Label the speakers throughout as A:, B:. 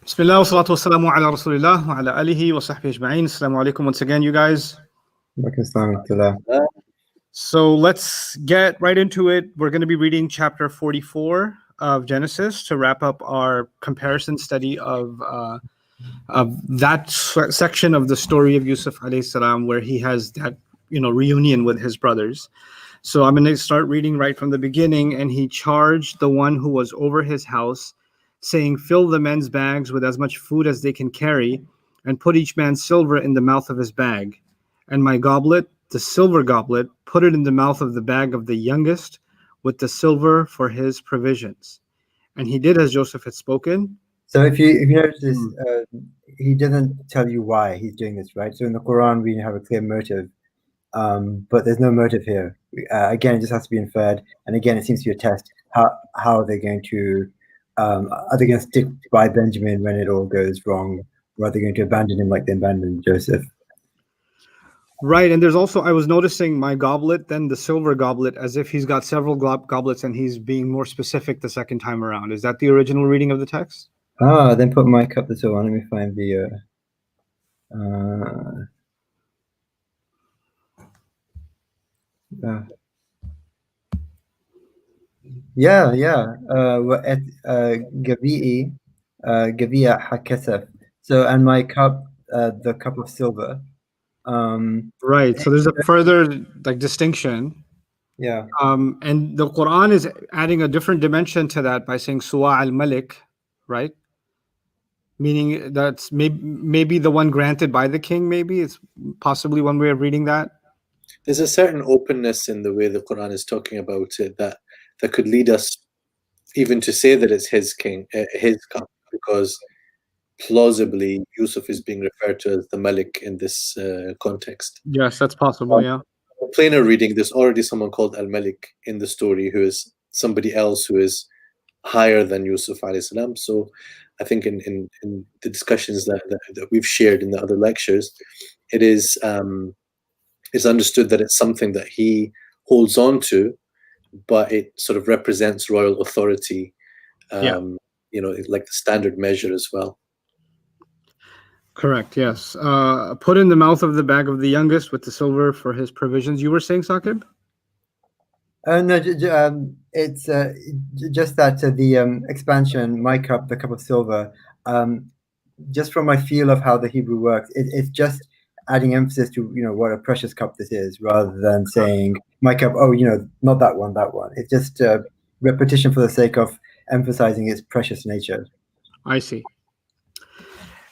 A: Bismillah wa salatu wa salamu ala rasulillah wa ala alihi wa sahbihi ajma'in. Assalamu alaikum once again, you guys. So let's get right into it. We're going to be reading chapter 44 of Genesis to wrap up our comparison study of that section of the story of Yusuf alayhi salam, where he has that reunion with his brothers. So I'm going to start reading right from the beginning. And he charged the one who was over his house, saying, "Fill the men's bags with as much food as they can carry, and put each man's silver in the mouth of his bag. And my goblet, the silver goblet, put it in the mouth of the bag of the youngest, with the silver for his provisions." And he did as Joseph had spoken.
B: So if you notice this, he doesn't tell you why he's doing this, right? So in the Quran, we have a clear motive, but there's no motive here. Again, it just has to be inferred. And again, it seems to be a test. How are they going to, are they going to stick by Benjamin when it all goes wrong? Or are they going to abandon him like they abandoned Joseph?
A: Right, and there's also, I was noticing my goblet, then the silver goblet, as if he's got several goblets and he's being more specific the second time around. Is that the original reading of the text?
B: Then put my cup the silver on. Let me find the... Gaviya hakasaf. So, and my cup, the cup of silver.
A: Right. So there's a further distinction.
B: Yeah.
A: And the Quran is adding a different dimension to that by saying Suwa al-Malik, right? Meaning that's maybe the one granted by the king. Maybe it's possibly one way of reading that.
C: There's a certain openness in the way the Quran is talking about it that could lead us even to say that it's his cup, because plausibly Yusuf is being referred to as the Malik in this context.
A: Yes, that's possible. Yeah.
C: Plainer reading, there's already someone called Al-Malik in the story who is somebody else who is higher than Yusuf alayhi salam. So I think in the discussions that we've shared in the other lectures, it is understood that it's something that he holds on to, but it sort of represents royal authority, like the standard measure as well.
A: Correct, yes. Put in the mouth of the bag of the youngest with the silver for his provisions. You were saying, Saqib?
B: No, it's just that the expansion, my cup, the cup of silver, just from my feel of how the Hebrew works, it's just adding emphasis to, what a precious cup this is, rather than saying, my cup, not that one, that one. It's just repetition for the sake of emphasizing its precious nature.
A: I see.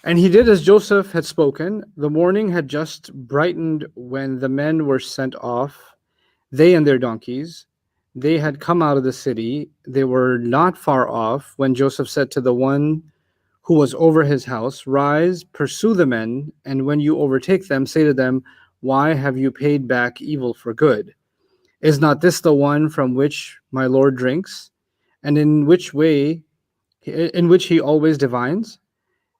A: And he did as Joseph had spoken. The morning had just brightened when the men were sent off, they and their donkeys. They had come out of the city. They were not far off when Joseph said to the one who was over his house, "Rise, pursue the men, and when you overtake them, say to them, 'Why have you paid back evil for good? Is not this the one from which my Lord drinks, and in which he always divines?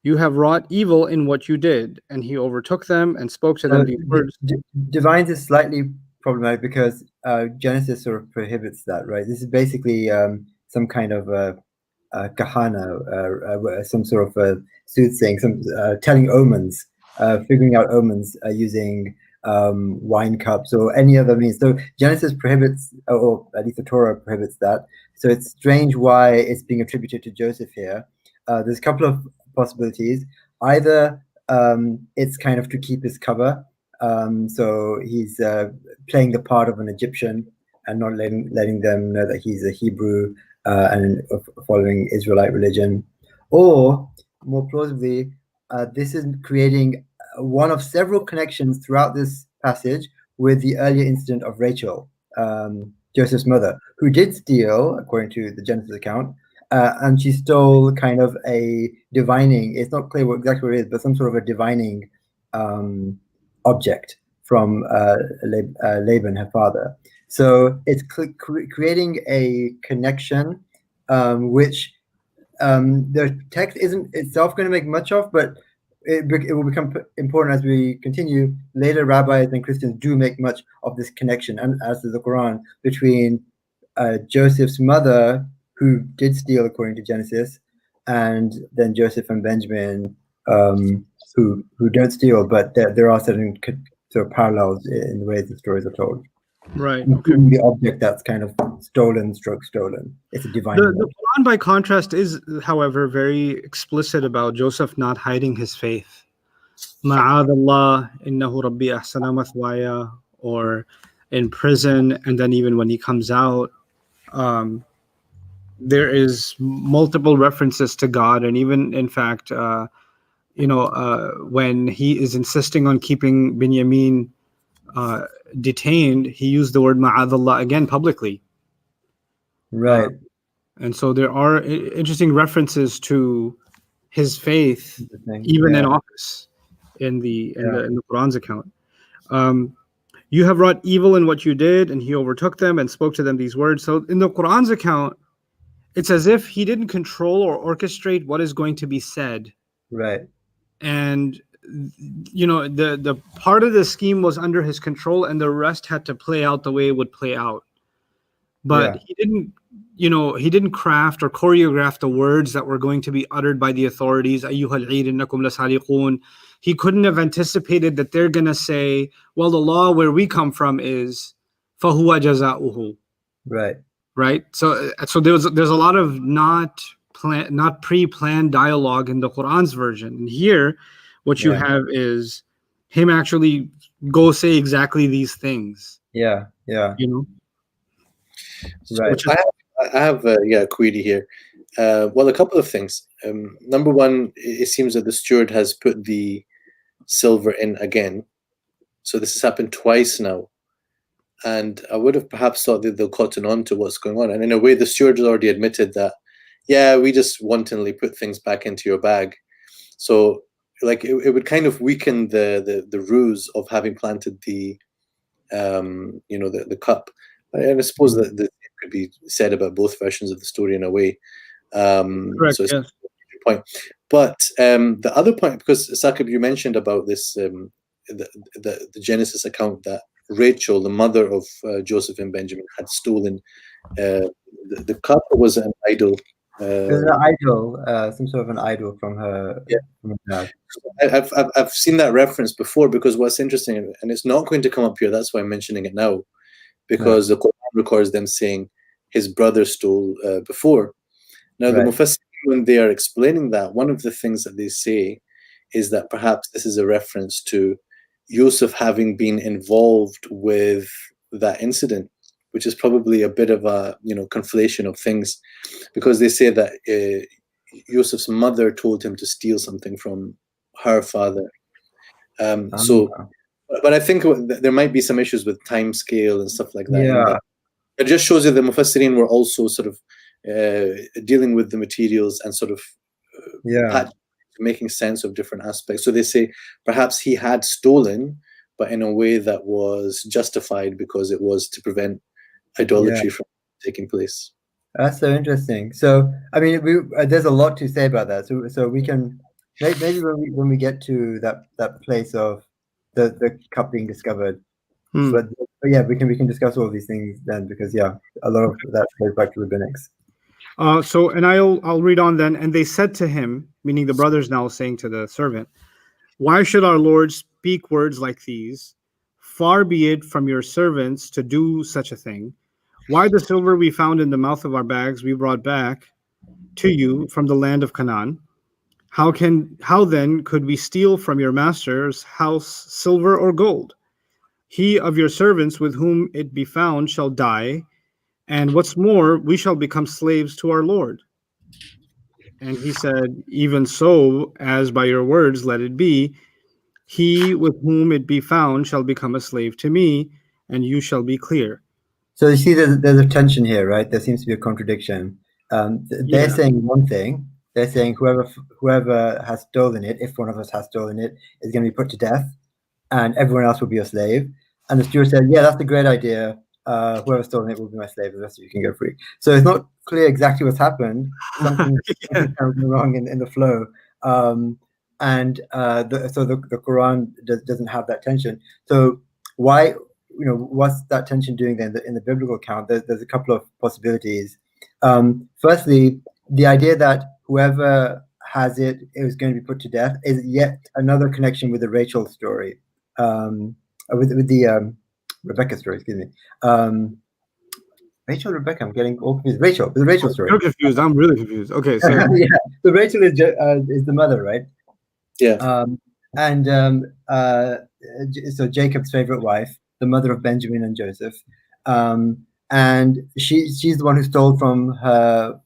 A: You have wrought evil in what you did.' And he overtook them and spoke to them these words."
B: Divines is slightly problematic because Genesis sort of prohibits that, right? This is basically some kind of kahana, some sort of soothsaying, some telling omens, figuring out omens using wine cups or any other means. So Genesis prohibits, or at least the Torah prohibits that. So it's strange why it's being attributed to Joseph here. There's a couple of possibilities. Either it's kind of to keep his cover, so he's playing the part of an Egyptian and not letting them know that he's a Hebrew and following Israelite religion. Or more plausibly, this is creating one of several connections throughout this passage with the earlier incident of Rachel, Joseph's mother, who did steal, according to the Genesis account, and she stole kind of a divining, it's not clear exactly what it is, but some sort of a divining object from Laban, her father. So it's creating a connection, which the text isn't itself going to make much of, but it will become important as we continue. Later, rabbis and Christians do make much of this connection, and as does the Quran, between Joseph's mother, who did steal according to Genesis, and then Joseph and Benjamin, who don't steal, but there are certain sort of parallels in the way the stories are told.
A: Right.
B: Including the object that's kind of stolen. It's a divine.
A: The Quran, by contrast, is, however, very explicit about Joseph not hiding his faith. Ma'adallah, innahu rabbi ahsana mathwaya, or in prison, and then even when he comes out, there is multiple references to God, and even in fact, when he is insisting on keeping Binyamin detained, he used the word ma'adallah again publicly.
B: Right.
A: And so there are interesting references to his faith, even in office, in the Quran's account. You have wrought evil in what you did, and he overtook them and spoke to them these words. So in the Quran's account, it's as if he didn't control or orchestrate what is going to be said.
B: Right.
A: And the part of the scheme was under his control, and the rest had to play out the way it would play out. But he didn't craft or choreograph the words that were going to be uttered by the authorities. Ayyuhal eid innakum lasariqun. He couldn't have anticipated that they're going to say, well, the law where we come from is fahuwa jaza'uhu. Right. So there's a lot of not pre-planned dialogue in the Quran's version. And here, what you have is him actually go say exactly these things.
B: Yeah.
C: Right. I have a query here. Well, a couple of things. Number one, it seems that the steward has put the silver in again. So this has happened twice now. And I would have perhaps thought that they'll cotton on to what's going on. And in a way, the steward has already admitted that, we just wantonly put things back into your bag. So like it would kind of weaken the ruse of having planted the cup. And I suppose that it could be said about both versions of the story in a way.
A: Correct,
C: so it's a good point. But the other point, because Saqib, you mentioned about this, the Genesis account that Rachel, the mother of Joseph and Benjamin, had stolen the cup. Was an idol.
B: There's an idol, some sort of an idol from her.
C: Yeah.
B: From her
C: dad. I've seen that reference before, because what's interesting, and it's not going to come up here, that's why I'm mentioning it now, because the Quran records them saying his brother stole before. Now, the Mufassir, when they are explaining that, one of the things that they say is that perhaps this is a reference to Yusuf having been involved with that incident, which is probably a bit of a conflation of things, because they say that Yusuf's mother told him to steal something from her father. But I think there might be some issues with time scale and stuff like that.
B: Yeah.
C: It just shows that the Mufassirin were also sort of dealing with the materials and sort of making sense of different aspects. So they say perhaps he had stolen, but in a way that was justified because it was to prevent idolatry from taking place.
B: That's so interesting. So, I mean, there's a lot to say about that. So we can maybe when we get to that place of the cup being discovered. But yeah, we can discuss all these things then, because a lot of that goes back to rabbinics.
A: And I'll read on then. And they said to him, meaning the brothers now saying to the servant, why should our Lord speak words like these? Far be it from your servants to do such a thing. Why the silver we found in the mouth of our bags we brought back to you from the land of Canaan? How then could we steal from your master's house silver or gold? He of your servants with whom it be found shall die, and what's more, we shall become slaves to our Lord. And he said, even so, as by your words let it be, he with whom it be found shall become a slave to me, and you shall be clear.
B: So you see there's a tension here, right? There seems to be a contradiction. They're saying one thing. They're saying whoever has stolen it, if one of us has stolen it, is going to be put to death, and everyone else will be a slave. And the steward said, yeah, that's a great idea. Whoever's stolen it will be my slave. The rest of you can go free. So it's not clear exactly what's happened. Something's wrong in the flow. So the Quran doesn't have that tension. So why, what's that tension doing then in the biblical account? There's a couple of possibilities. Firstly, the idea that whoever has it is going to be put to death is yet another connection with the Rachel story, with the Rebecca story. Excuse me. Rachel, Rebecca. I'm getting all confused. Rachel, the Rachel story.
A: You're confused. I'm really confused. Okay, so
B: Yeah. So Rachel is the mother, right?
C: Yeah.
B: So Jacob's favorite wife, the mother of Benjamin and Joseph, and she's the one who stole from her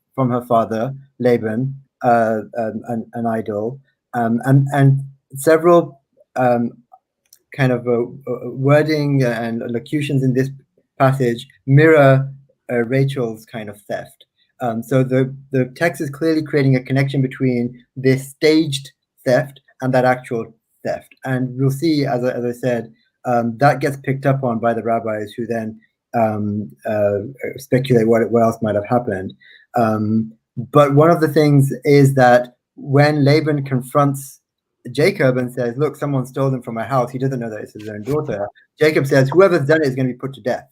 B: father Laban an idol, and several kind of wording and locutions in this passage mirror Rachel's kind of theft. So the text is clearly creating a connection between this staged theft and that actual theft. And we'll see, as I said, that gets picked up on by the rabbis, who then speculate what else might have happened. But one of the things is that when Laban confronts Jacob and says, "Look, someone stole them from my house," he doesn't know that it's his own daughter. Jacob says, "Whoever's done it is going to be put to death."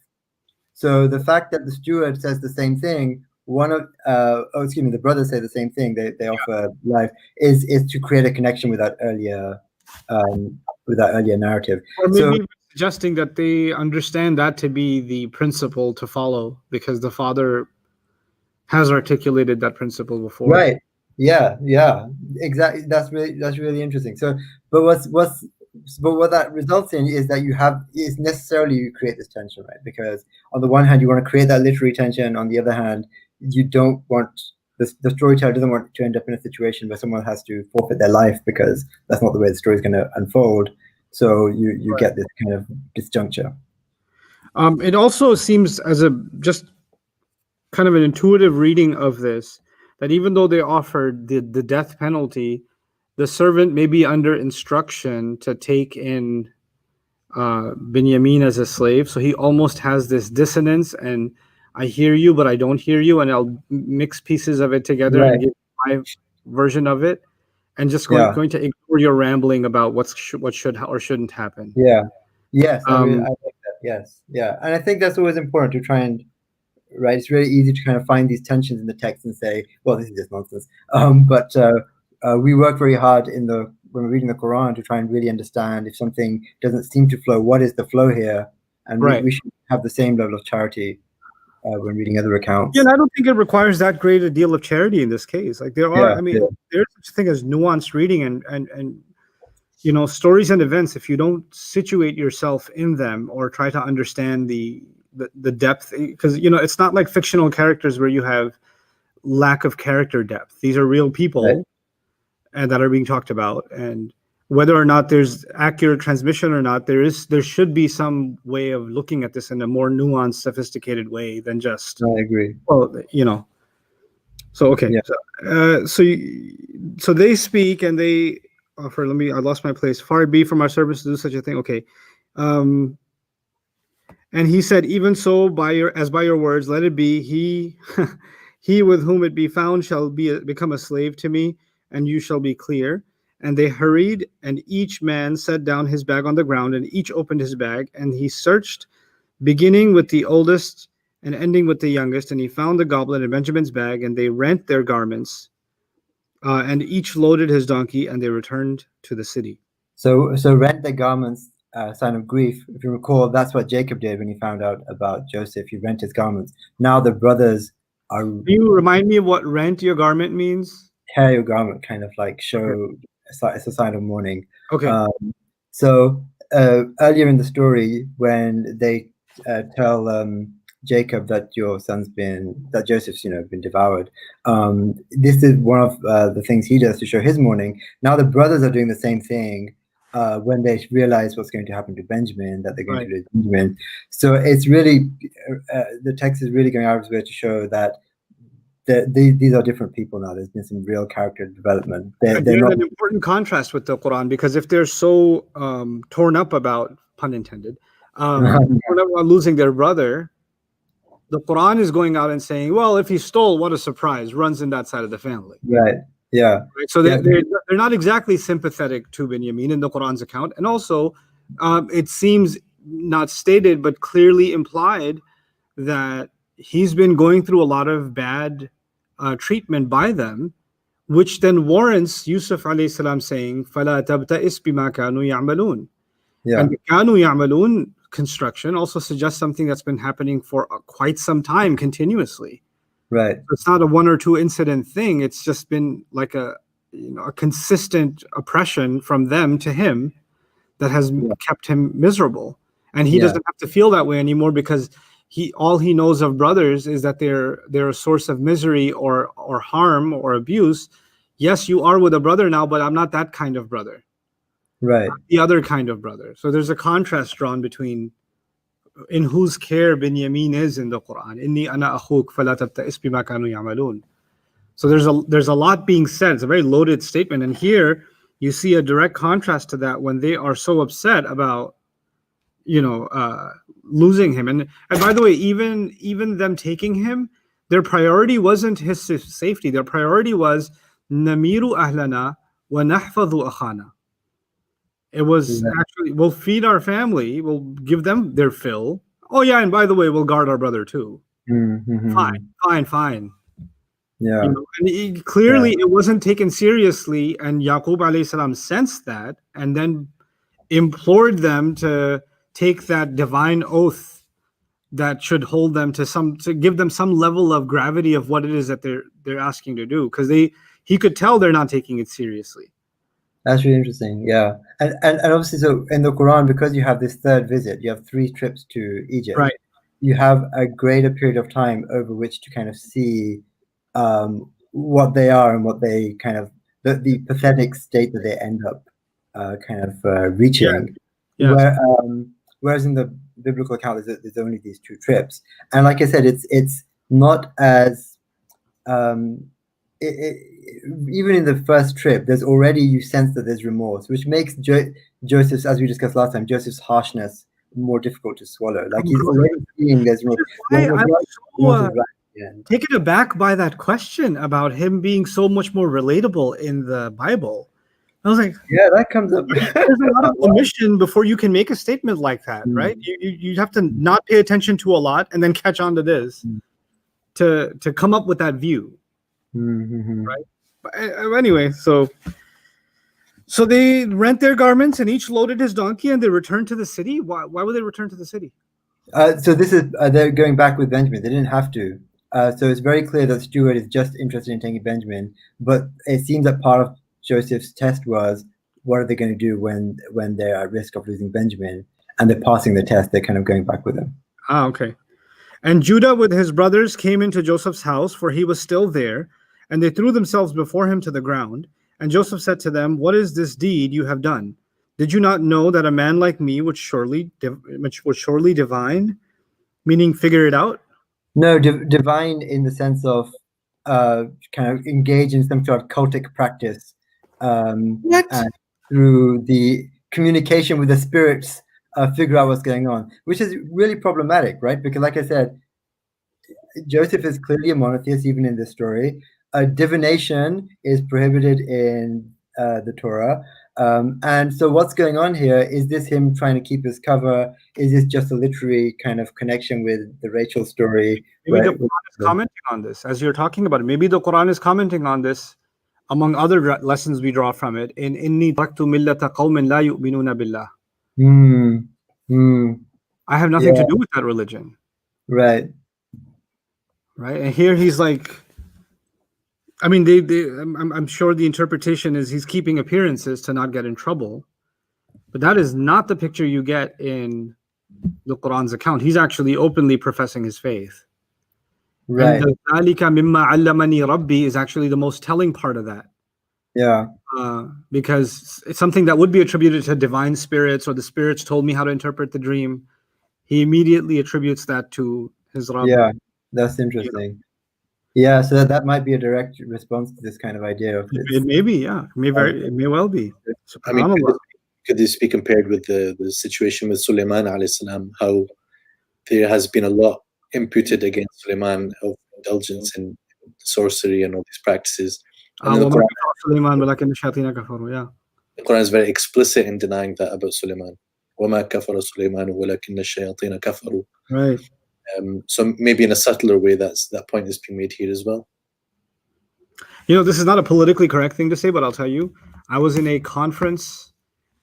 B: So the fact that the steward says the same thing, the brothers say the same thing, they offer life, is to create a connection with that earlier narrative.
A: Or maybe suggesting that they understand that to be the principle to follow, because the father has articulated that principle before.
B: Right. Yeah, exactly. That's really interesting. So, but what that results in is that you create this tension, right? Because on the one hand, you want to create that literary tension. On the other hand, you don't want the storyteller doesn't want to end up in a situation where someone has to forfeit their life, because that's not the way the story is going to unfold. So you get this kind of disjuncture.
A: It also seems, as a just kind of an intuitive reading of this, that even though they offered the death penalty, the servant may be under instruction to take in Benjamin as a slave. So he almost has this dissonance, and I hear you, but I don't hear you, and I'll mix pieces of it together and give my version of it, and just going to ignore your rambling about what should or shouldn't happen.
B: Yeah. Yes. I like that. Yes. Yeah. And I think that's always important to try and. Right, it's really easy to kind of find these tensions in the text and say, "Well, this is just nonsense." But we work very hard when we're reading the Quran to try and really understand if something doesn't seem to flow, what is the flow here, and we should have the same level of charity when reading other accounts.
A: Yeah, and I don't think it requires that great a deal of charity in this case. Like there's such a thing as nuanced reading and stories and events. If you don't situate yourself in them or try to understand the depth, because it's not like fictional characters where you have lack of character depth. These are real people and that are being talked about, and whether or not there's accurate transmission or not, there should be some way of looking at this in a more nuanced, sophisticated way than just
B: I agree.
A: Well, so okay. Yeah. So they speak and they offer, I lost my place. Far be from our servants to do such a thing. Okay. And he said, "Even so, by your words, let it be. He with whom it be found shall become a slave to me, and you shall be clear." And they hurried, and each man set down his bag on the ground, and each opened his bag, and he searched, beginning with the oldest and ending with the youngest, and he found the goblet in Benjamin's bag, and they rent their garments, and each loaded his donkey, and they returned to the city.
B: So rent their garments. Sign of grief. If you recall, that's what Jacob did when he found out about Joseph. He rent his garments. Now the brothers are.
A: Can you remind me of what rent your garment means?
B: Tear your garment, kind of like show. It's a sign of mourning.
A: Okay.
B: So earlier in the story, when they tell Jacob that that Joseph's been devoured, this is one of the things he does to show his mourning. Now the brothers are doing the same thing. When they realize what's going to happen to Benjamin, that they're going to lose Benjamin. So it's really, the text is really going out of its way to show that these are different people now. There's been some real character development. They're not...
A: an important contrast with the Quran, because if they're so torn up about, pun intended, torn up about losing their brother, the Quran is going out and saying, well, if he stole, what a surprise, runs in that side of the family.
B: Right. Yeah.
A: Right? So they're not exactly sympathetic to Benjamin in the Quran's account. And also, it seems not stated, but clearly implied that he's been going through a lot of bad treatment by them, which then warrants Yusuf alayhi salam saying, فَلَا تَبْتَئِسْ بِمَا كَانُوا يَعْمَلُونَ.
B: Yeah.
A: And the كَانُوا يَعْمَلُونَ construction also suggests something that's been happening for quite some time continuously.
B: Right.
A: So it's not a one or two incident thing. It's just been like a consistent oppression from them to him that has kept him miserable. And he doesn't have to feel that way anymore, because all he knows of brothers is that they're a source of misery or harm or abuse. Yes, you are with a brother now, but I'm not that kind of brother.
B: Right.
A: I'm the other kind of brother. So there's a contrast drawn between in whose care Binyamin is in the Quran. Inni ana akhuk fala tabta'is bima kanu ya'malun. So there's a lot being said. It's a very loaded statement, and here you see a direct contrast to that when they are so upset about losing him. And by the way, even them taking him, their priority wasn't his safety. Their priority was namiru ahlana wa nahfadhu akhana. It was actually, we'll feed our family, we'll give them their fill. Oh yeah, and by the way, we'll guard our brother too. Fine.
B: Yeah.
A: And clearly it wasn't taken seriously, and Yaqub alayhi salam sensed that and then implored them to take that divine oath that should hold them to give them some level of gravity of what it is that they're asking to do, because he could tell they're not taking it seriously.
B: That's really interesting. Yeah. And obviously, so in the Quran, because you have this third visit, you have 3 trips to Egypt.
A: Right.
B: You have a greater period of time over which to kind of see what they are and what they kind of the pathetic state that they end up reaching.
A: Yeah.
B: Whereas in the biblical account, there's only these 2 trips, and like I said, it's not as even in the first trip, there's already, you sense that there's remorse, which makes Joseph's, as we discussed last time, Joseph's harshness more difficult to swallow. Like he's already feeling there's remorse.
A: I'm taken aback by that question about him being so much more relatable in the Bible. I was like,
B: yeah, that comes up.
A: There's a lot of omission before you can make a statement like that, right? You have to not pay attention to a lot and then catch on to this to come up with that view, right? But anyway, so they rent their garments and each loaded his donkey and they returned to the city. Why would they return to the city?
B: So this is they're going back with Benjamin. They didn't have to. So it's very clear that the steward is just interested in taking Benjamin, but it seems that part of Joseph's test was, what are they going to do when they're at risk of losing Benjamin? And they're passing the test. They're kind of going back with him.
A: Okay. And Judah with his brothers came into Joseph's house, for he was still there, and they threw themselves before him to the ground. And Joseph said to them, "What is this deed you have done? Did you not know that a man like me would surely divine," meaning figure it out?
B: No, divine in the sense of kind of engage in some sort of cultic practice, and through the communication with the spirits, figure out what's going on, which is really problematic, right? Because like I said, Joseph is clearly a monotheist, even in this story. Divination is prohibited in the Torah. And so what's going on here? Is this him trying to keep his cover? Is this just a literary kind of connection with the Rachel story?
A: Maybe the Quran is commenting on this, as you're talking about it. Maybe the Quran is commenting on this, among other lessons we draw from it, in Inni taraktu millata qawmin la yu'minuna billah. I have nothing to do with that religion.
B: Right.
A: And here he's like, I mean, I'm sure the interpretation is he's keeping appearances to not get in trouble, but that is not the picture you get in the Quran's account. He's actually openly professing his faith.
B: Right.
A: And the "Dhalika mimma 'allamani Rabbi" is actually the most telling part of that.
B: Yeah.
A: Because it's something that would be attributed to divine spirits, or the spirits told me how to interpret the dream. He immediately attributes that to his Rabbi.
B: Yeah, that's interesting. Yeah, so that might be a direct response to this kind of idea of this.
A: It may be, yeah. It may well be.
C: I mean, could this be compared with the situation with Sulaiman alayhi salam, how there has been a lot imputed against Sulaiman of indulgence in sorcery and all these practices. And the Quran is very explicit in denying that about Sulaiman. وَمَا كَفَرَ سُلَيْمَانُ وَلَكِنَّ الشَّيَاطِينَ كَفَرُوا.
A: Right.
C: So maybe in a subtler way, that point is being made here as well.
A: You know, this is not a politically correct thing to say, but I'll tell you. I was in a conference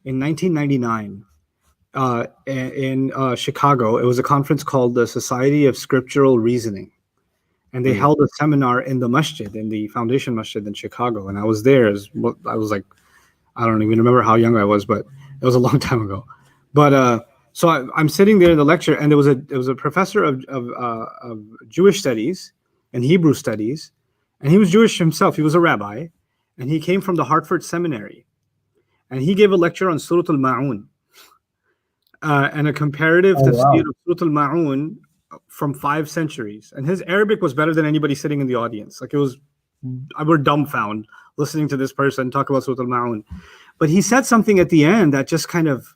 A: in 1999 in Chicago. It was a conference called the Society of Scriptural Reasoning. And they held a seminar in the masjid, in the Foundation Masjid in Chicago. And I was there. I was like, I don't even remember how young I was, but it was a long time ago. But so I'm sitting there in the lecture, and there was a professor of Jewish studies and Hebrew studies, and he was Jewish himself. He was a rabbi, and he came from the Hartford Seminary, and he gave a lecture on Surah Al-Ma'un and a comparative tafsir of Surah Al-Ma'un from 5 centuries. And his Arabic was better than anybody sitting in the audience. Like, I were dumbfounded listening to this person talk about Surah Al-Ma'un. But he said something at the end that just kind of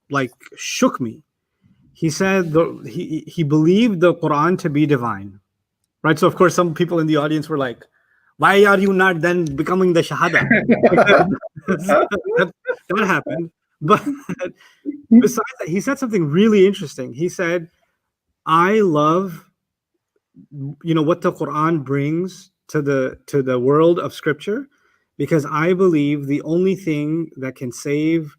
A: like shook me. He said he believed the Qur'an to be divine, right? So of course some people in the audience were like, why are you not then becoming the Shahada? that happened. But besides that, he said something really interesting. He said, I love, what the Quran brings to the world of Scripture, because I believe the only thing that can save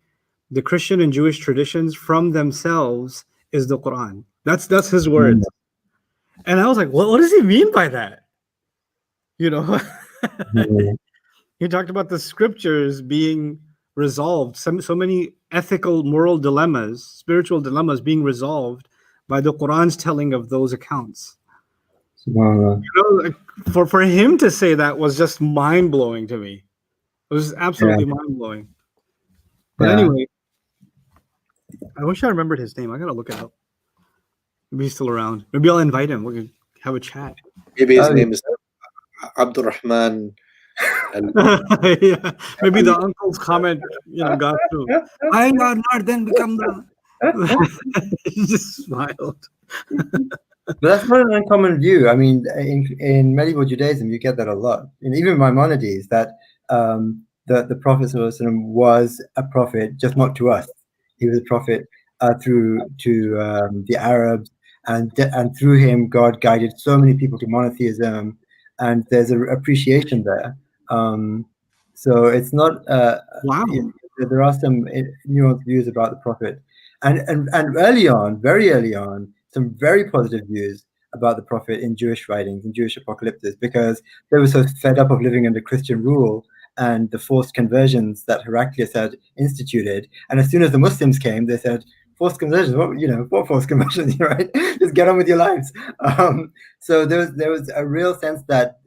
A: the Christian and Jewish traditions from themselves is the Quran. That's his words. And I was like, well, what does he mean by that? He talked about the Scriptures being resolved, so many ethical, moral dilemmas, spiritual dilemmas being resolved by the Quran's telling of those accounts. For him to say that was just mind-blowing to me. It was absolutely mind-blowing. But anyway, I wish I remembered his name. I gotta look it up. Maybe he's still around. Maybe I'll invite him. We can have a chat.
C: Maybe his name is Abdurrahman.
A: Yeah, maybe the uncle's comment, got through. I not then become the. He just smiled.
B: But that's not an uncommon view. I mean, in medieval Judaism, you get that a lot. And even Maimonides, that the Prophet ﷺ was a prophet, just not to us. He was a prophet to the Arabs, and through him, God guided so many people to monotheism, and there's an appreciation there. So it's not.
A: Wow.
B: There are some nuanced views about the Prophet, and early on, very early on, some very positive views about the Prophet in Jewish writings, in Jewish apocalypses, because they were so fed up of living under Christian rule and the forced conversions that Heraclius had instituted. And as soon as the Muslims came, they said, forced conversions, what forced conversions, right? Just get on with your lives. So there was a real sense that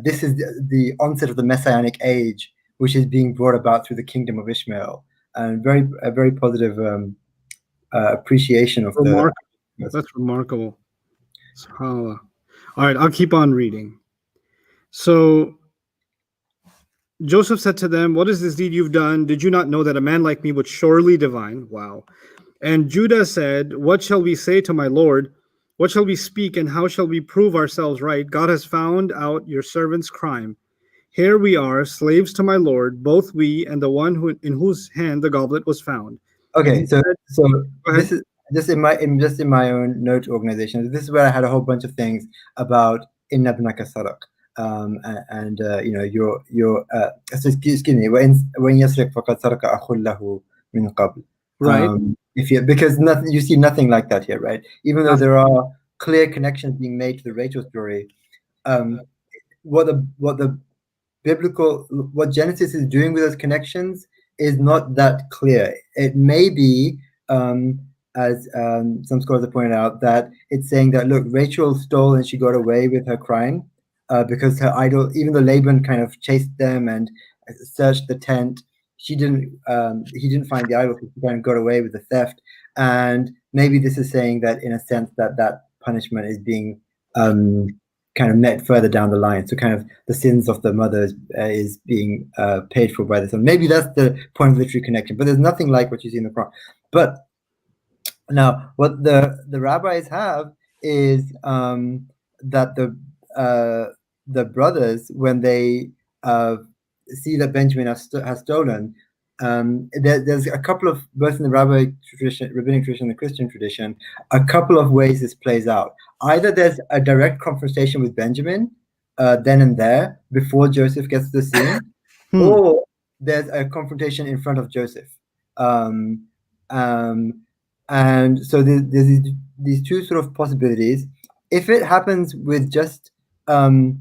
B: this is the onset of the Messianic age, which is being brought about through the kingdom of Ishmael, and a very positive appreciation of
A: That's remarkable. SubhanAllah. All right, I'll keep on reading. So Joseph said to them, what is this deed you've done? Did you not know that a man like me would surely divine? Wow. And Judah said, what shall we say to my Lord? What shall we speak, and how shall we prove ourselves right? God has found out your servant's crime. Here we are, slaves to my Lord, both we and the one in whose hand the goblet was found.
B: Okay, so this is just in my own note organization. This is where I had a whole bunch of things about inna ibnaka saraq, and your excuse me, when yasriq faqad saraqa akhun lahu min qabl.
A: Right.
B: Because you see nothing like that here, right? Even though there are clear connections being made to the Rachel story, what Genesis is doing with those connections is not that clear. It may be, as some scholars have pointed out, that it's saying that, look, Rachel stole and she got away with her crime because her idol, even though Laban kind of chased them and searched the tent, he didn't find the idol, so she kind of got away with the theft. And maybe this is saying that, in a sense, that punishment is being kind of met further down the line. So kind of the sins of the mothers is being paid for by the son. Maybe that's the point of literary connection, but there's nothing like what you see in the Quran. But now what the rabbis have is that the brothers, when they see that Benjamin has stolen, there's a couple of, both in the rabbinic tradition and the Christian tradition, a couple of ways this plays out. Either there's a direct confrontation with Benjamin, then and there before Joseph gets to the scene, or there's a confrontation in front of Joseph. And so there's these two sort of possibilities. If it happens with just kind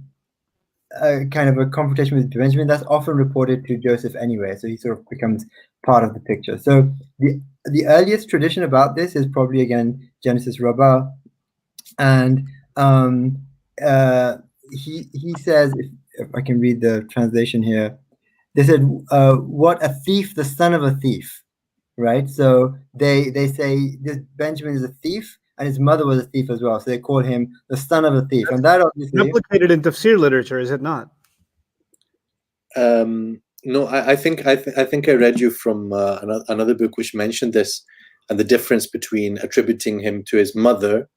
B: of a confrontation with Benjamin, that's often reported to Joseph anyway, so he sort of becomes part of the picture. So the earliest tradition about this is probably, again, Genesis Rabbah, and he says, if I can read the translation here, they said, what a thief, the son of a thief, right? So they say this Benjamin is a thief, and his mother was a thief as well, so they call him the son of a thief. And that obviously
A: replicated in tafsir literature, is it not?
C: No, I think I read you from another book which mentioned this, and the difference between attributing him to his mother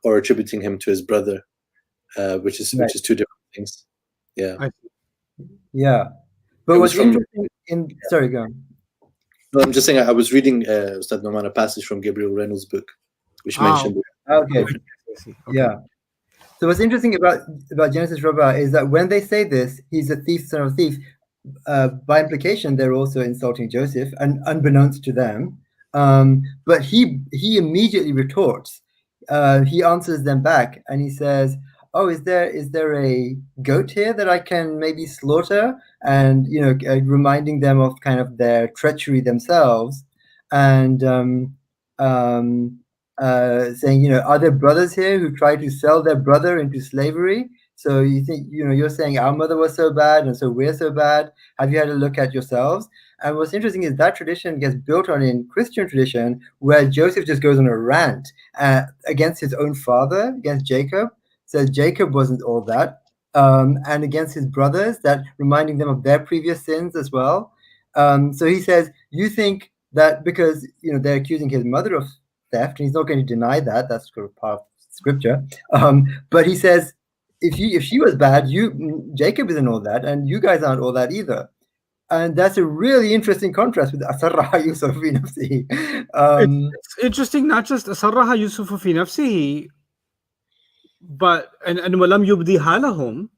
C: or attributing him to his brother, which is two different things. Yeah.
B: Yeah. But what's interesting sorry, go on.
C: No, I'm just saying I was reading Ustad Noman, a passage from Gabriel Reynolds' book, which mentioned it.
B: Okay. Yeah. So what's interesting about Genesis Rabbah is that when they say this, he's a thief, son of a thief, by implication, they're also insulting Joseph, and unbeknownst to them. But he immediately retorts. He answers them back, and he says, "Oh, is there a goat here that I can maybe slaughter?" And reminding them of kind of their treachery themselves, and saying, are there brothers here who try to sell their brother into slavery? So you think, you're saying our mother was so bad, and so we're so bad. Have you had a look at yourselves? And what's interesting is that tradition gets built on in Christian tradition, where Joseph just goes on a rant against his own father, against Jacob. Says Jacob wasn't all that, and against his brothers, that reminding them of their previous sins as well. So he says, you think that because they're accusing his mother of theft, and he's not going to deny that. That's sort of part of scripture. But he says, if she was bad, Jacob isn't all that, and you guys aren't all that either. And that's a really interesting contrast with Asarraha Yusuf fi nafsihi.
A: It's interesting, not just Asarraha Yusuf fi nafsihi, but and walam yubdiha lahum.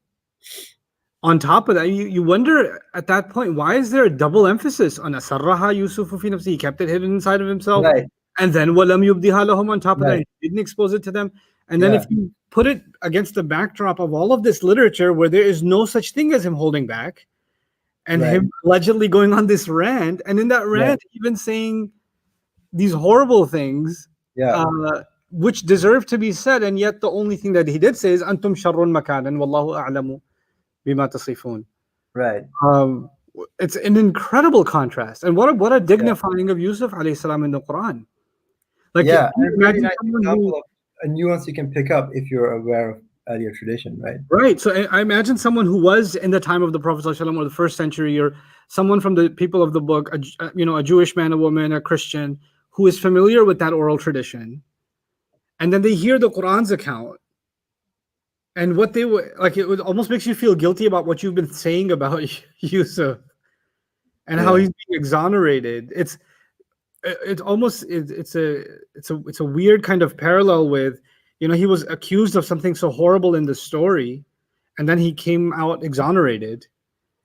A: On top of that, you wonder at that point, why is there a double emphasis on Asarraha Yusuf fi nafsihi? He kept it hidden inside of himself.
B: Right.
A: And then walam yubdiha lahum, on top of that, he didn't expose it to them. And then if you put it against the backdrop of all of this literature where there is no such thing as him holding back, and him allegedly going on this rant, and in that rant even saying these horrible things, which deserve to be said, and yet the only thing that he did say is antum sharrun makanan wallahu a'lamu bima tasifun.
B: Right.
A: It's an incredible contrast, and what a dignifying of Yusuf alayhi salam in the Quran. Like,
B: really nice example of a nuance you can pick up if you're aware of earlier tradition, right?
A: Right. So I imagine someone who was in the time of the Prophet ﷺ, or the first century, or someone from the people of the book, a Jewish man, a woman, a Christian, who is familiar with that oral tradition, and then they hear the Quran's account, and what they would like, it would almost makes you feel guilty about what you've been saying about Yusuf and how he's being exonerated. It's a weird kind of parallel with, he was accused of something so horrible in the story, and then he came out exonerated.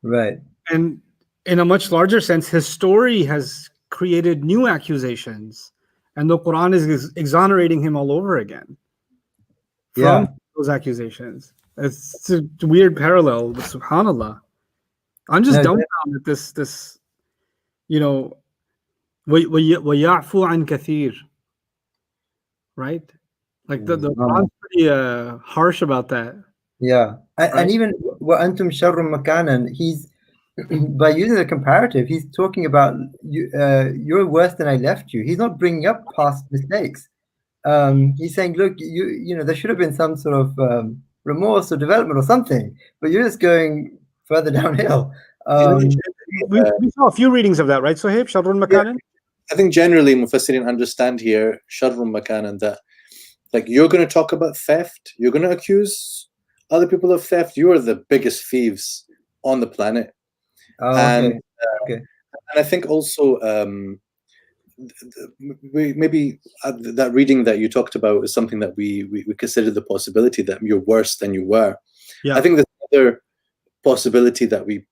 B: Right.
A: And in a much larger sense, his story has created new accusations, and the Quran is exonerating him all over again from those accusations. It's a weird parallel, but subhanAllah. I'm just dumbfounded at this, وَيَعْفُوا عَنْ كَثِيرٍ, right? Like the Quran's pretty harsh about that.
B: Yeah. And even وَأَنْتُمْ شَرٌّ مَكَانًا, he's, by using the comparative, he's talking about you're worse than I left you. He's not bringing up past mistakes. He's saying, look, there should have been some sort of remorse or development or something, but you're just going further downhill.
A: We saw a few readings of that, right? So, Sharrun Makanan?
C: I think generally Mufassirin understand here Sharrun Makanan, that like, you're going to talk about theft, you're going to accuse other people of theft, you are the biggest thieves on the planet. And I think also maybe that reading that you talked about is something that we consider the possibility that you're worse than you were. I think there's another possibility that we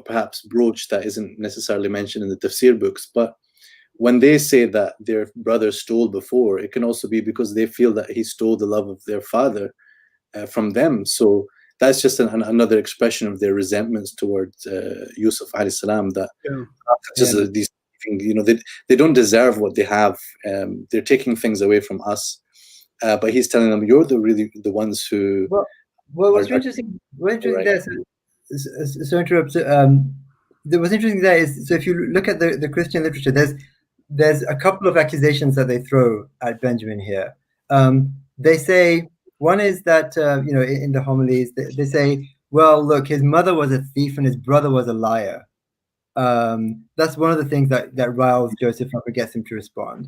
C: perhaps broach that isn't necessarily mentioned in the tafsir books, but when they say that their brother stole before, it can also be because they feel that he stole the love of their father from them. So that's just another expression of their resentments towards Yusuf alayhi salam, that just these, they don't deserve what they have. They're taking things away from us, but he's telling them, you're the ones who.
B: Well, what's interesting there, so interrupt. What's interesting there is, so if you look at the Christian literature, there's a couple of accusations that they throw at Benjamin here. They say, one is that, in the homilies, they say, well, look, his mother was a thief and his brother was a liar. That's one of the things that riles Joseph up and gets him to respond.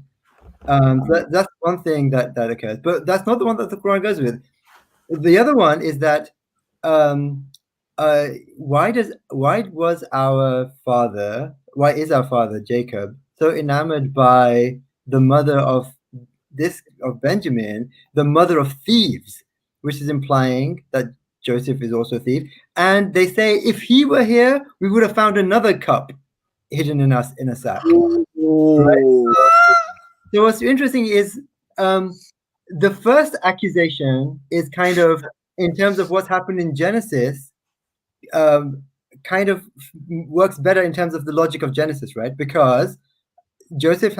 B: That's one thing that occurs, but that's not the one that the Quran goes with. The other one is that why is our father Jacob so enamored by the mother of Benjamin, the mother of thieves, which is implying that Joseph is also a thief. And they say, if he were here, we would have found another cup hidden in a sack. Right? So what's interesting is the first accusation is kind of, in terms of what's happened in Genesis, kind of works better in terms of the logic of Genesis, right? Because Joseph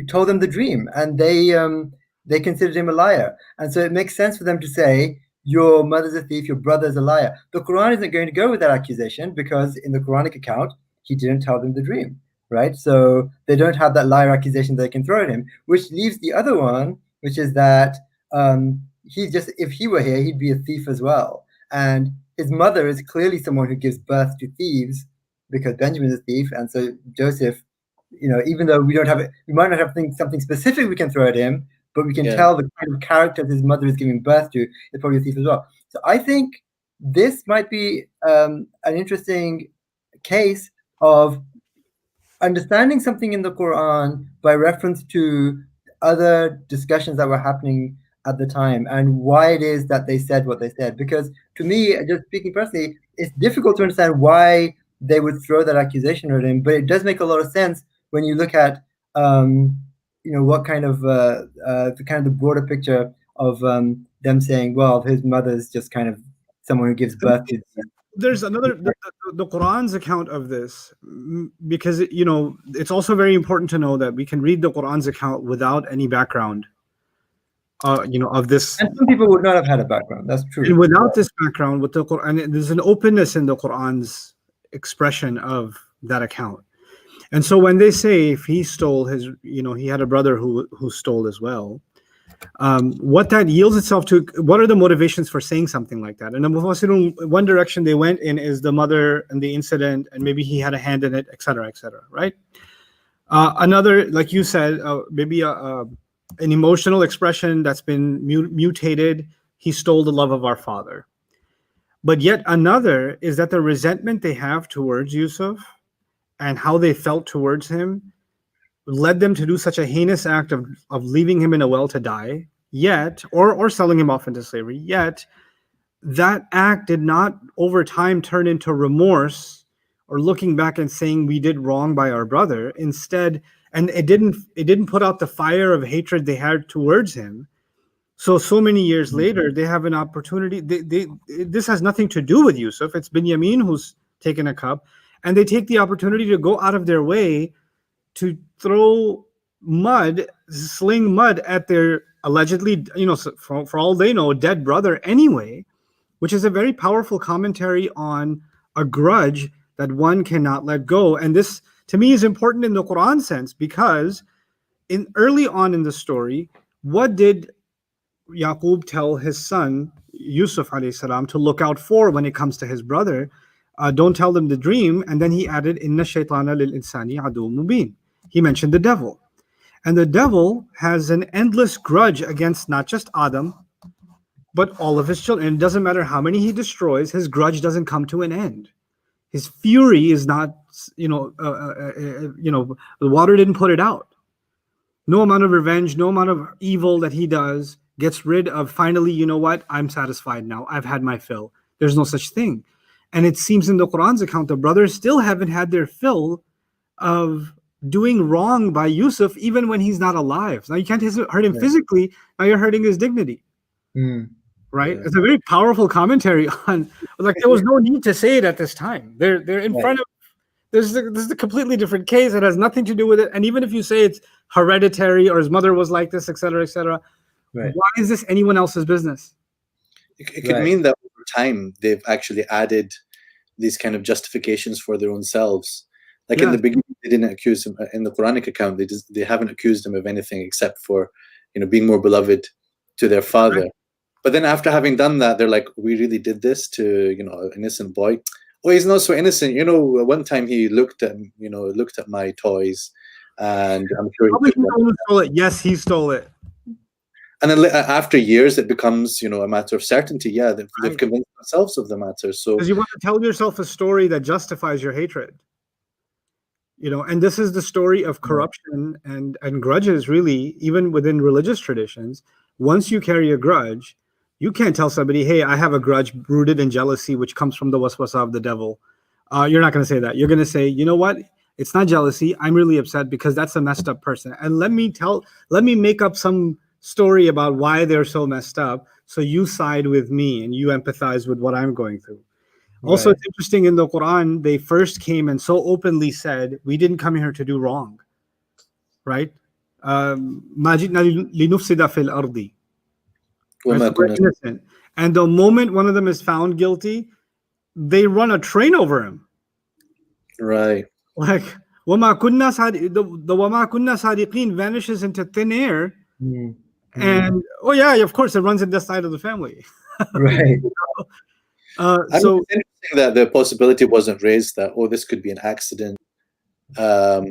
B: told them the dream, and they considered him a liar, and so it makes sense for them to say, your mother's a thief, your brother's a liar. The Quran isn't going to go with that accusation, because in the Quranic account, he didn't tell them the dream, right? So they don't have that liar accusation they can throw at him, which leaves the other one, which is that if he were here, he'd be a thief as well. And his mother is clearly someone who gives birth to thieves, because Benjamin is a thief, and so Joseph, even though we might not have something specific we can throw at him, but we can tell the kind of character his mother is giving birth to is probably a thief as well. So I think this might be an interesting case of understanding something in the Quran by reference to other discussions that were happening at the time, and why it is that they said what they said. Because to me, just speaking personally, it's difficult to understand why they would throw that accusation at him, but it does make a lot of sense when you look at what kind of the broader picture of them saying, well, his mother's just kind of someone who gives birth to.
A: There's another the Quran's account of this, because it's also very important to know that we can read the Quran's account without any background of this,
B: and some people would not have had a background. That's true.
A: And without this background, with the Quran, there's an openness in the Quran's expression of that account. And so when they say, if he stole his, he had a brother who stole as well, what that yields itself to, what are the motivations for saying something like that? And one direction they went in is the mother and the incident, and maybe he had a hand in it, etc., right? Another, like you said, maybe an emotional expression that's been mutated. He stole the love of our father. But yet another is that the resentment they have towards Yusuf and how they felt towards him led them to do such a heinous act of leaving him in a well to die, yet, or selling him off into slavery, yet that act did not over time turn into remorse or looking back and saying we did wrong by our brother. Instead, and it didn't put out the fire of hatred they had towards him. So many years later, they have an opportunity. This has nothing to do with Yusuf. It's Binyamin who's taken a cup, and they take the opportunity to go out of their way to throw mud, sling mud at their allegedly, for all they know, dead brother anyway, which is a very powerful commentary on a grudge that one cannot let go. And this, to me, is important in the Quran sense, because early on in the story, what did Yaqub tell his son, Yusuf alayhi salam, to look out for when it comes to his brother? Don't tell them the dream. And then he added, Inna shaytana lil insani adu mubin. He mentioned the devil. And the devil has an endless grudge against not just Adam, but all of his children. And it doesn't matter how many he destroys, his grudge doesn't come to an end. His fury is not, the water didn't put it out. No amount of revenge, no amount of evil that he does gets rid of, finally, you know what? I'm satisfied now. I've had my fill. There's no such thing. And it seems in the Quran's account, the brothers still haven't had their fill of doing wrong by Yusuf, even when he's not alive. Now you can't hurt him physically. Now you're hurting his dignity. Right?
C: Yeah.
A: It's a very powerful commentary on, like, there was no need to say it at this time. They're in front of, this is a completely different case. It has nothing to do with it. And even if you say it's hereditary or his mother was like this, etc., why is this anyone else's business?
C: It could mean that over time they've actually added these kind of justifications for their own selves. Like in the beginning, they didn't accuse him. In the Quranic account, they haven't accused him of anything except for, being more beloved to their father. Right. But then after having done that, they're like, we really did this to, an innocent boy. Oh, he's not so innocent. One time he looked at my toys, and I'm sure
A: he stole it. Yes, he stole it.
C: And then after years, it becomes, a matter of certainty. Yeah, they've convinced themselves of the matter. So
A: because you want to tell yourself a story that justifies your hatred. And this is the story of corruption and grudges, really, even within religious traditions. Once you carry a grudge, you can't tell somebody, hey, I have a grudge rooted in jealousy, which comes from the waswasa of the devil. You're not going to say that. You're going to say, you know what? It's not jealousy. I'm really upset because that's a messed up person. And let me make up some story about why they're so messed up. So you side with me and you empathize with what I'm going through. Also, it's interesting, in the Quran, they first came and so openly said, we didn't come here to do wrong. Right? مَا جِئْنَا لِنُفْسِدَ فِي الْأَرْضِ. Innocent. And the moment one of them is found guilty, they run a train over him.
C: Right.
A: Like, وَمَا كُنَّا the وَمَا كُنَّا سَارِقِينَ vanishes into thin air. And, of course, it runs in the side of the family.
B: Right.
C: It's interesting that the possibility wasn't raised that, this could be an accident.
A: There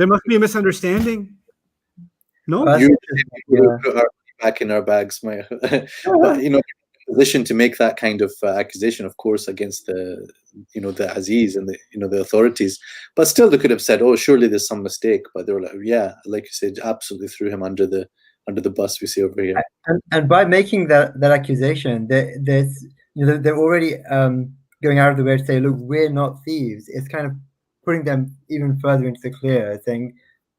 A: must be a misunderstanding. No?
C: You put our back in our bags. But, position to make that kind of accusation, of course, against the Aziz and the authorities. But still, they could have said, surely there's some mistake. But they were like, like you said, absolutely threw him under the bus we see over here.
B: And by making that accusation, they're already going out of the way to say, look, we're not thieves. It's kind of putting them even further into the clear, saying,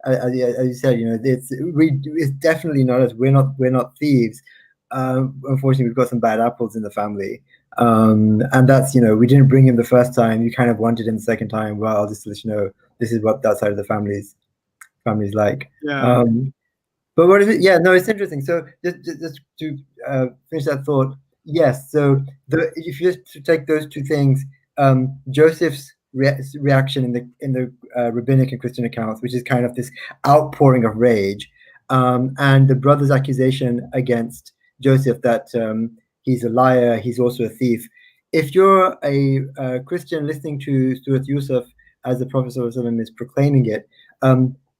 B: as you said, it's definitely not us. We're not thieves. Unfortunately, we've got some bad apples in the family, and that's we didn't bring him the first time. You kind of wanted him the second time. Well, I'll just let you know this is what that side of the family's like.
A: Yeah.
B: But what is it? Yeah, no, it's interesting. So just to finish that thought, yes. So if you just take those two things, Joseph's reaction in the rabbinic and Christian accounts, which is kind of this outpouring of rage, and the brother's accusation against Joseph that he's a liar, he's also a thief. If you're a Christian listening to Surat Yusuf as the Prophet ﷺ is proclaiming it,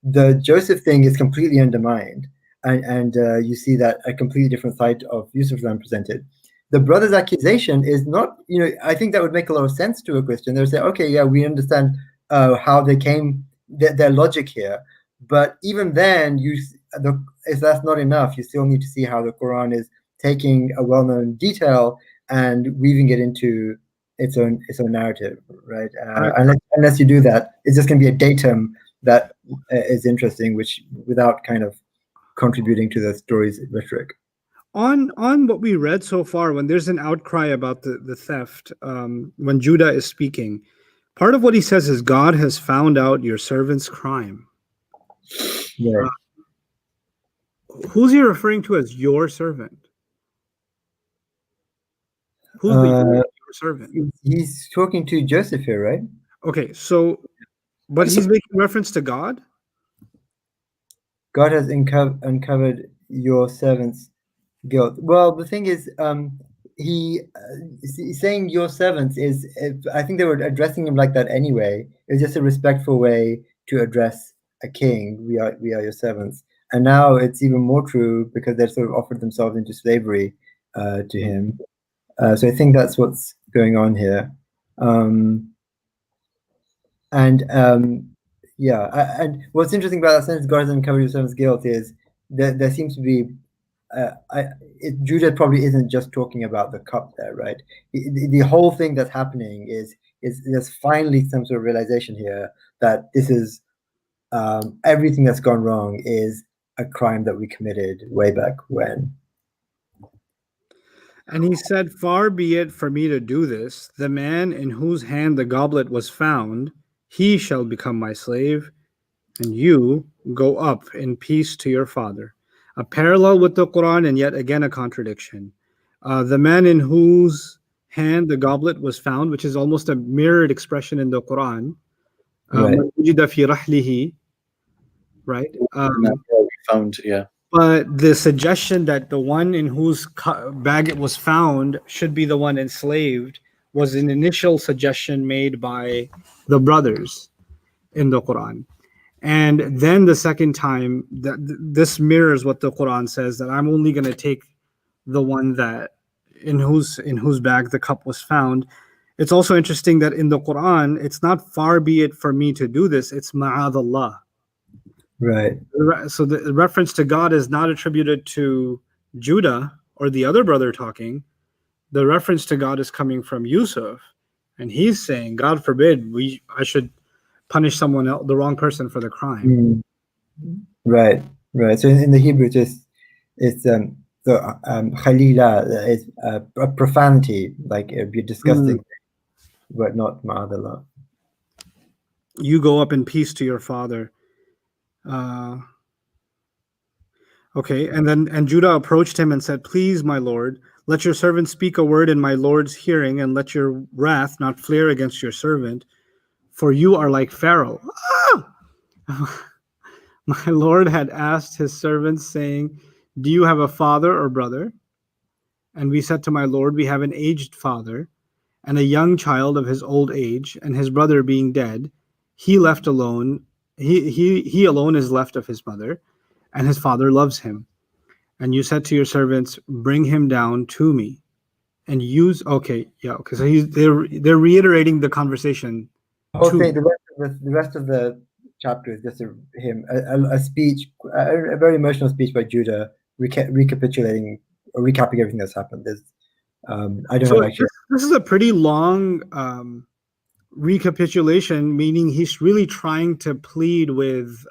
B: the Joseph thing is completely undermined, and you see that a completely different side of Yusuf then presented. The brother's accusation is not, I think that would make a lot of sense to a Christian. They would say, okay, yeah, we understand how they came, their logic here. But even then, if that's not enough, you still need to see how the Quran is taking a well-known detail and weaving it into its own narrative, right? Unless you do that, it's just going to be a datum that is interesting, which without kind of contributing to the story's rhetoric.
A: On what we read so far, when there's an outcry about the theft, when Judah is speaking, part of what he says is, God has found out your servant's crime.
B: Yeah.
A: Who's he referring to as your servant? Who's your servant?
B: He's talking to Joseph here, right?
A: Okay, so, but he's making reference to God?
B: God has uncovered your servant's guilt. Well, the thing is, he's saying your servants is, I think they were addressing him like that anyway. It's just a respectful way to address a king. We are your servants. And now it's even more true because they've sort of offered themselves into slavery to him. So I think that's what's going on here. And what's interesting about that sentence, God has uncovered your servant's guilt, is that there seems to be Judah probably isn't just talking about the cup there, right? The whole thing that's happening is there's finally some sort of realization here that this is everything that's gone wrong is a crime that we committed way back when.
A: And he said, "Far be it for me to do this. The man in whose hand the goblet was found, he shall become my slave, and you go up in peace to your father." A parallel with the Quran, and yet again a contradiction. The man in whose hand the goblet was found, which is almost a mirrored expression in the Quran.
B: Right.
A: وَوُجِدَ فِي رَحْلِهِ, right?
C: We found, yeah.
A: But the suggestion that the one in whose bag it was found should be the one enslaved was an initial suggestion made by the brothers in the Quran. And then the second time, that this mirrors what the Quran says, that I'm only going to take the one that in whose bag the cup was found. It's also interesting that in the Quran, it's not far be it for me to do this, it's ma'adallah.
B: Right.
A: So the reference to God is not attributed to Judah or the other brother talking. The reference to God is coming from Yusuf, and he's saying, God forbid I should punish someone else, the wrong person, for the crime.
B: Right. So in the Hebrew, it's khalila is a profanity, like it'd be disgusting, but not ma'adallah.
A: You go up in peace to your father. Okay, and Judah approached him and said, "Please, my lord, let your servant speak a word in my lord's hearing, and let your wrath not flare against your servant, for you are like Pharaoh." My lord had asked his servants, saying, "Do you have a father or brother?" And we said to my lord, "We have an aged father, and a young child of his old age, and his brother being dead, he left alone. He alone is left of his mother, and his father loves him. And you said to your servants, bring him down to me, and use." Okay, yeah. Okay, so they're reiterating the conversation.
B: The rest of the chapter is just a speech, a very emotional speech by Judah, recapitulating or recapping everything that's happened. I don't know. Actually,
A: this is a pretty long recapitulation, meaning he's really trying to plead with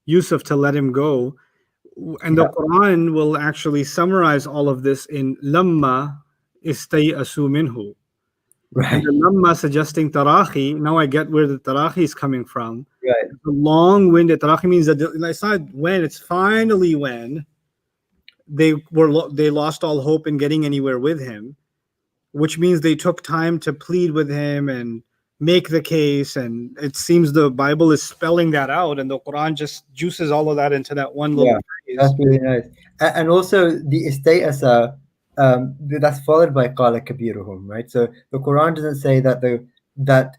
A: Yusuf to let him go. And the Quran will actually summarize all of this in lamma istay'asu minhu.
B: Right.
A: And the lamma suggesting tarahi. Now I get where the tarahi is coming from.
B: Right.
A: The long-winded tarahi means that it's not when, it's finally when they lost all hope in getting anywhere with him, which means they took time to plead with him and make the case. And it seems the Bible is spelling that out, and the Quran just juices all of that into that one little phrase.
B: That's really nice. And also the istay'asa, that's followed by qala kabiruhum, right? So the Quran doesn't say that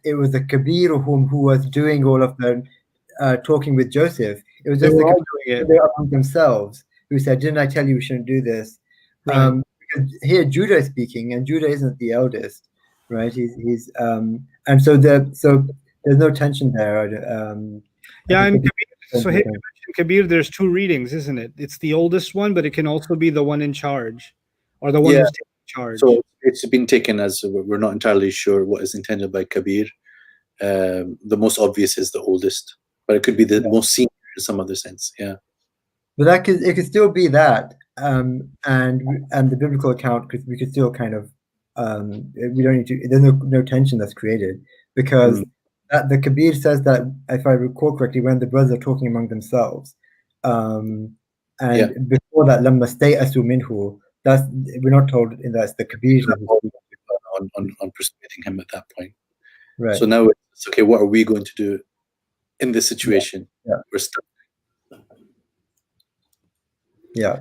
B: it was the kabiruhum who was doing all of the talking with Joseph. It was just among themselves who said, "Didn't I tell you we shouldn't do this?"
A: Right.
B: Because here Judah is speaking, and Judah isn't the eldest, right? He's and so there's no tension there.
A: Yeah, and Kabir, so here you mentioned Kabir, there's two readings, isn't it? It's the oldest one, but it can also be the one in charge, or the one who's taking charge.
C: So it's been taken as we're not entirely sure what is intended by Kabir. The most obvious is the oldest, but it could be the most senior in some other sense. Yeah.
B: But it could still be that, and the biblical account, because we could still kind of we don't need to. There's no tension that's created, because the Kabir says that, if I recall correctly, when the brothers are talking among themselves, and before that, lamma stay'asu minhu, we're not told in that's the Kabir
C: on persuading him at that point.
B: Right.
C: So now it's okay. What are we going to do in this situation?
B: Yeah.
C: We're stuck.
B: Yeah.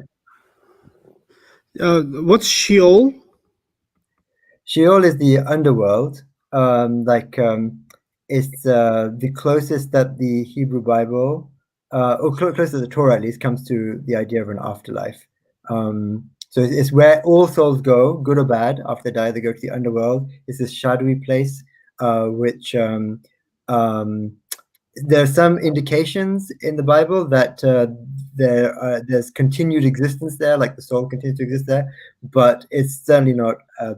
A: What's Sheol?
B: Sheol is the underworld. It's the closest that the Hebrew Bible, or close to the Torah at least, comes to the idea of an afterlife. So it's where all souls go, good or bad. After they die, they go to the underworld. It's this shadowy place, which there are some indications in the Bible that there's continued existence there, like the soul continues to exist there, but it's certainly not a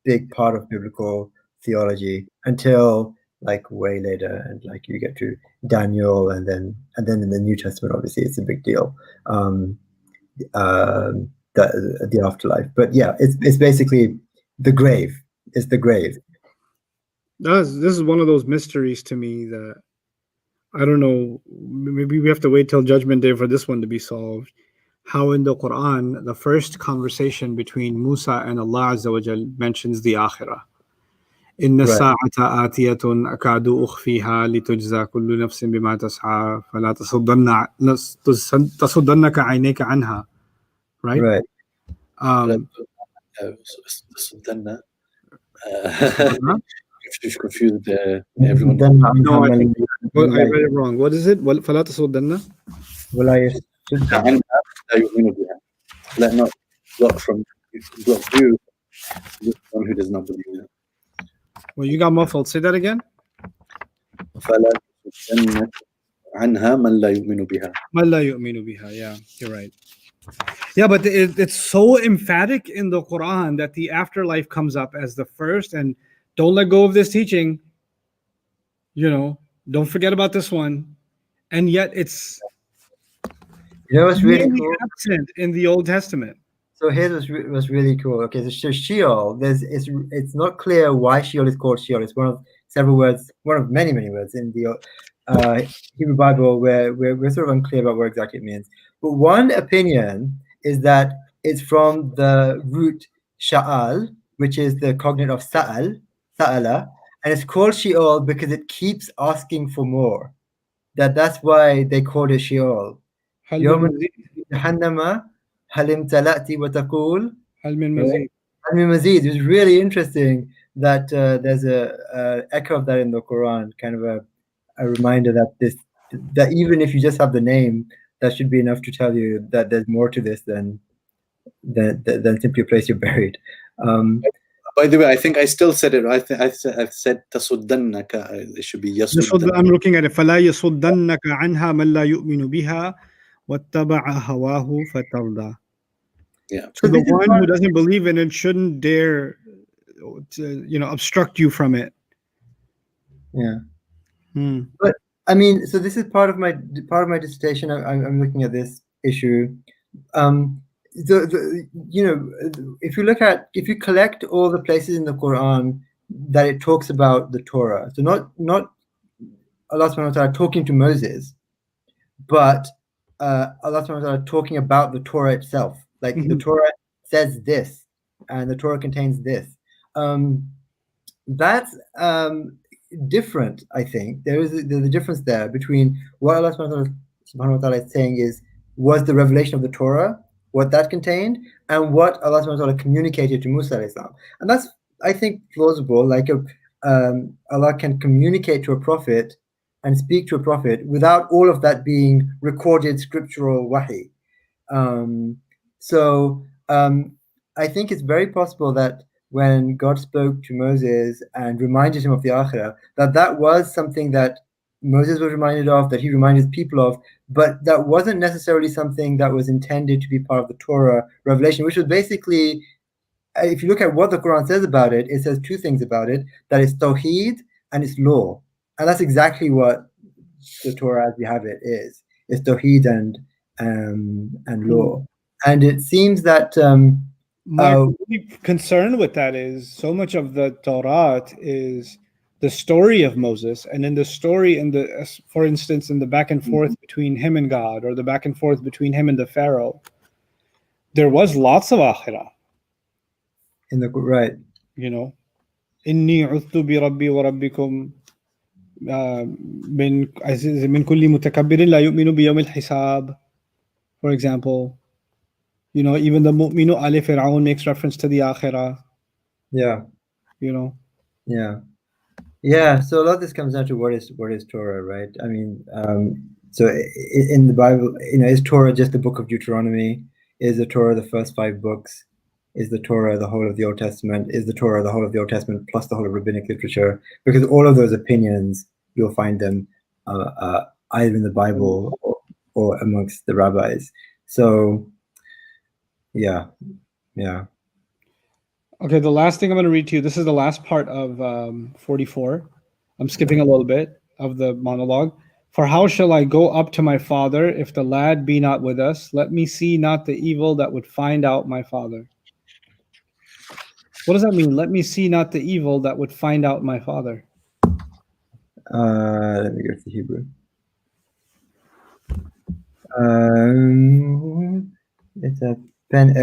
B: big part of biblical theology until like way later, and like you get to Daniel, and then in the New Testament, obviously, it's a big deal. The afterlife, but yeah, it's basically the grave. It's the grave.
A: This is one of those mysteries to me that I don't know. Maybe we have to wait till Judgment Day for this one to be solved. How in the Quran, the first conversation between Musa and Allah Azza wa Jal mentions the Akhirah. إن الساعة آتية أكاد أخفيها لتجزى كل نفس بما تسعى فلا تصدنك عينيك عنها. Right?
B: Right.
C: You've confused everyone.
A: No, I think I read it wrong. What is it? فلا تصدن
C: Let not block you, the one who does not believe it.
A: Well, you got muffled. Say that again.
C: فلا تصدنك عنها من لا يؤمن بها.
A: من لا يؤمن بها. Yeah, you're right. Yeah, but it's so emphatic in the Quran that the afterlife comes up as the first, and don't let go of this teaching. Don't forget about this one. And yet it's
B: what's really cool?
A: Absent in the Old Testament.
B: So here's what's really cool. Okay, so Sheol, it's not clear why Sheol is called Sheol. It's one of several words, one of many words in the Hebrew Bible where we're sort of unclear about what exactly it means. But one opinion is that it's from the root sha'al, which is the cognate of sa'ala, and it's called Sheol because it keeps asking for more. That's why they called it Sheol. هل امتلأت وتقول
A: هل من مزيد.
B: It was really interesting that there's a echo of that in the Quran, kind of a reminder that even if you just have the name, that should be enough to tell you that there's more to this than simply a place you're buried.
C: By the way, I think I still said it right. I said تصدنك. It should be يصدنك.
A: I'm looking at it. فلا يصدنك عنها من لا يؤمن بها واتبع هواه فتردى.
C: Yeah.
A: So the one who doesn't believe in it shouldn't dare to, obstruct you from it.
B: Yeah. But I mean, so this is part of my dissertation. I'm looking at this issue. If you collect all the places in the Quran that it talks about the Torah, so not Allah subhanahu wa ta'ala talking to Moses, but Allah subhanahu wa ta'ala talking about the Torah itself. Like the Torah says this, and the Torah contains this. That's different, I think. There's a difference there between what Allah subhanahu wa ta'ala is saying was the revelation of the Torah, what that contained, and what Allah subhanahu wa ta'ala communicated to Musa alayhi salam. And that's, I think, plausible. Like Allah can communicate to a prophet and speak to a prophet without all of that being recorded scriptural wahi. So I think it's very possible that when God spoke to Moses and reminded him of the Akhirah, that was something that Moses was reminded of, that he reminded people of, but that wasn't necessarily something that was intended to be part of the Torah revelation, which was basically, if you look at what the Quran says about it, it says two things about it, that it's Tawheed and it's law. And that's exactly what the Torah as we have it is. It's Tawheed and law. And it seems that
A: my only concern with that is so much of the Torah is the story of Moses, and in the story, for instance, in the back and forth between him and God, or the back and forth between him and the Pharaoh, there was lots of akhirah.
B: In the right,
A: إني عذت بربي وربكم من كل متكبر لا يؤمن بيوم الحساب, for example. Even the mu'minu ali Fir'aun makes reference to the akhirah.
B: Yeah. Yeah. So a lot of this comes down to what is Torah, right? I mean, so in the Bible, is Torah just the book of Deuteronomy? Is the Torah the first 5 books? Is the Torah the whole of the Old Testament? Is the Torah the whole of the Old Testament plus the whole of rabbinic literature? Because all of those opinions, you'll find them either in the Bible or amongst the rabbis. So, yeah.
A: Okay, the last thing I'm going to read to you, this is the last part of 44. I'm skipping a little bit of the monologue. For how shall I go up to my father if the lad be not with us? Let me see not the evil that would find out my father. What does that mean? Let me see not the evil that would find out my father.
B: Let me go to Hebrew. It's a pen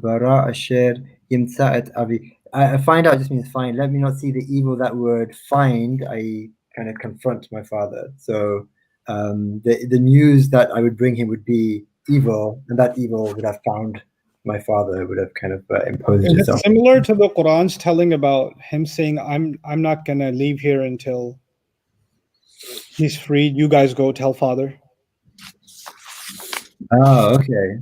B: bara asher yimsa'at abi. Find out just means find. Let me not see the evil. That word find, I kind of confront my father. So the news that I would bring him would be evil, and that evil would have found my father, would have kind of imposed
A: Is
B: itself.
A: it similar to the Qur'an's telling about him saying, I'm not going to leave here until he's freed. You guys go tell father.
B: Oh, okay.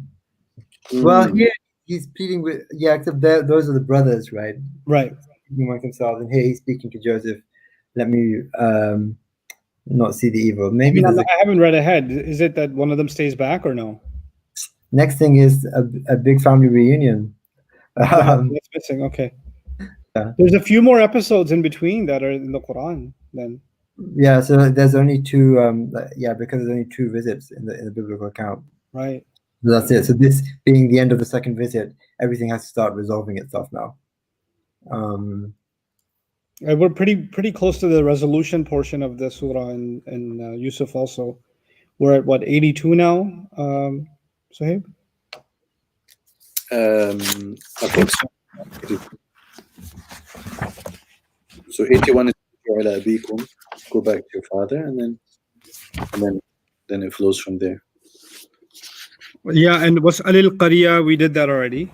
B: Well, here he's pleading with, except those are the brothers, right?
A: Right.
B: Speaking among themselves, and here he's speaking to Joseph. Let me not see the evil. Maybe
A: I haven't read ahead. Is it that one of them stays back or no?
B: Next thing is a big family reunion.
A: That's missing. Okay.
B: Yeah.
A: There's a few more episodes in between that are in the Quran then.
B: Yeah, so there's only two. Because there's only two visits in the biblical account.
A: Right.
B: So that's it. So this being the end of the second visit, everything has to start resolving itself now.
A: We're pretty close to the resolution portion of the surah in Yusuf also. We're at what, 82 now, Sahib?
C: Okay. So 81 is go back to your father, and then it flows from there.
A: Yeah, and was Alil Qariya, we did that already.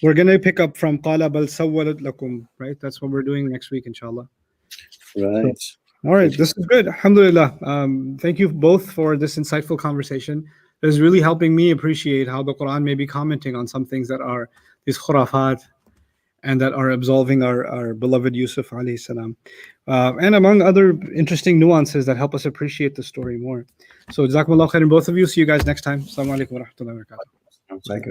A: We're gonna pick up from Qala bal sawwalat lakum, right? That's what we're doing next week, inshallah.
C: Right.
A: So, all right, this is good. Alhamdulillah. Thank you both for this insightful conversation. It is really helping me appreciate how the Quran may be commenting on some things that are these khurafat and that are absolving our beloved Yusuf alayhi salam. And among other interesting nuances that help us appreciate the story more. So, Jazakumullah khairan, both of you. See you guys next time. Assalamu alaikum wa rahmatullahi wa barakatuh.
B: Like